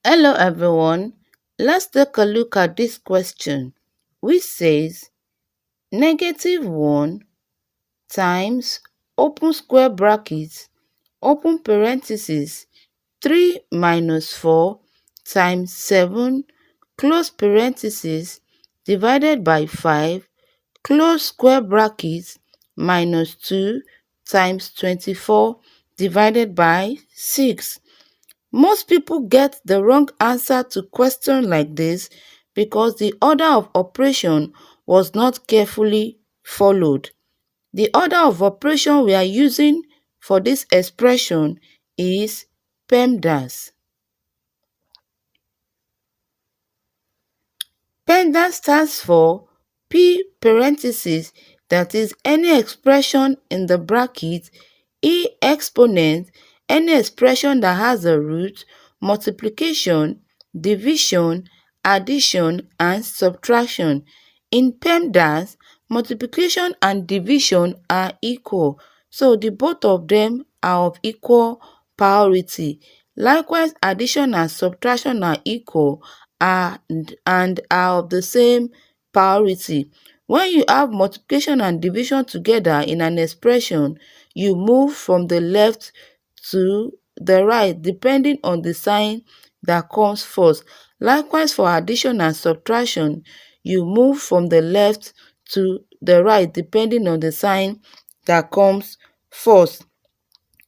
Hello everyone, let's take a look at this question which says -1 times open square brackets open parenthesis 3 minus 4 times 7 close parenthesis divided by 5 close square brackets minus 2 times 24 divided by 6. Most people get the wrong answer to question like this because the order of operation was not carefully followed. The order of operation we are using for this expression is PEMDAS. PEMDAS stands for P parenthesis, that is any expression in the bracket, E exponent, any expression that has a root, multiplication, division, addition, and subtraction. In PEMDAS, multiplication and division are equal, so the both of them are of equal priority. Likewise, addition and subtraction are equal and are of the same priority. When you have multiplication and division together in an expression, you move from the left to the right depending on the sign that comes first. Likewise, for addition and subtraction, you move from the left to the right depending on the sign that comes first.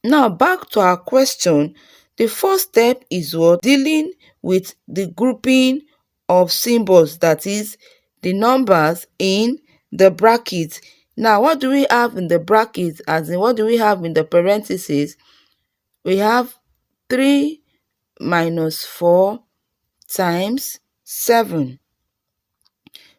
Now back to our question. The first step is what? Dealing with the grouping of symbols, that is the numbers in the bracket. Now what do we have in the bracket, as in what do we have in the parentheses? We have 3 minus 4 times 7.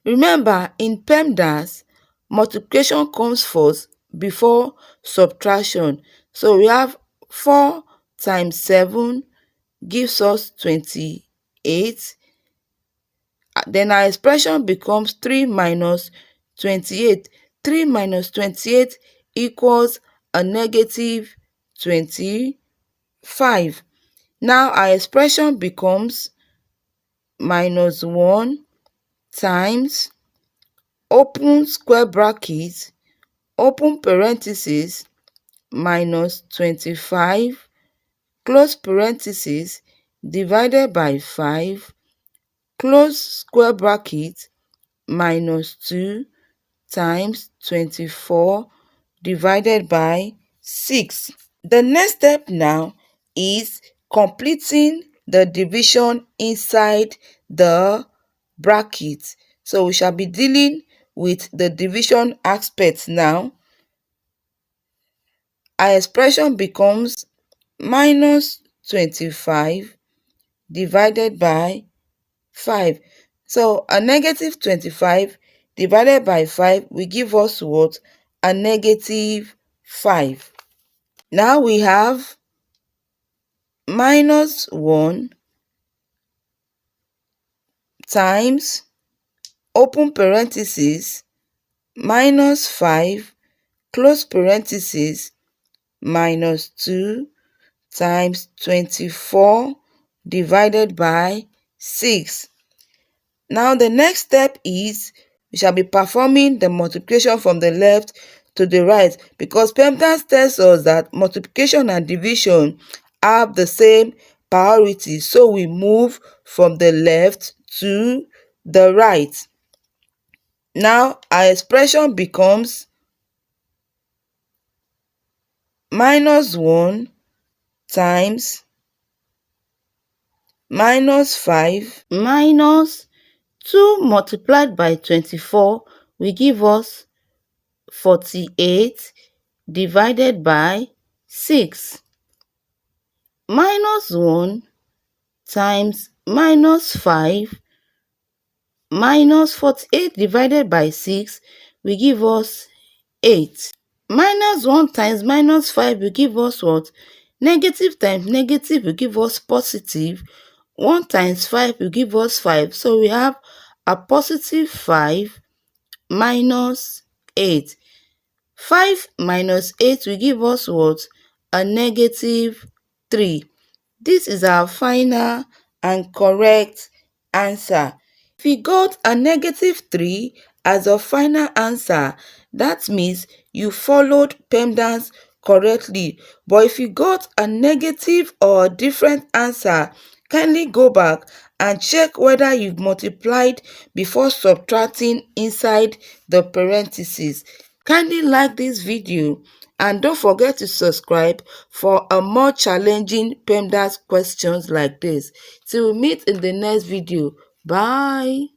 Remember, in PEMDAS, multiplication comes first before subtraction. So we have 4 times 7 gives us 28. Then our expression becomes 3 minus 28. 3 minus 28 equals a negative 25. Now our expression becomes -1 times open square bracket open parenthesis minus 25 close parenthesis divided by 5 close square bracket minus 2 times 24 divided by 6. The next step now is completing the division inside the bracket. So we shall be dealing with the division aspect now. Our expression becomes -25 divided by 5. So a negative 25 divided by 5 will give us what? A negative 5. Now we have -1 times open parenthesis -5 close parenthesis minus 2 times 24 divided by 6. Now the next step is we shall be performing the multiplication from the left to the right, because PEMDAS tells us that multiplication and division have the same priority, so we move from the left to the right. Now our expression becomes -1 times -5 minus 2 multiplied by 24 will give us 48 divided by 6. -1 times -5 minus 48 divided by 6 will give us 8. -1 times -5 will give us what? Negative times negative will give us positive. 1 times 5 will give us 5. So we have a positive 5 minus 8. 5 minus 8 will give us what? A negative 3. This is our final and correct answer. If you got a -3 as a final answer, that means you followed PEMDAS correctly. But if you got a negative or a different answer, kindly go back and check whether you've multiplied before subtracting inside the parentheses. Kindly like this video and don't forget to subscribe for a more challenging PEMDAS questions like this. Till we meet in the next video. Bye.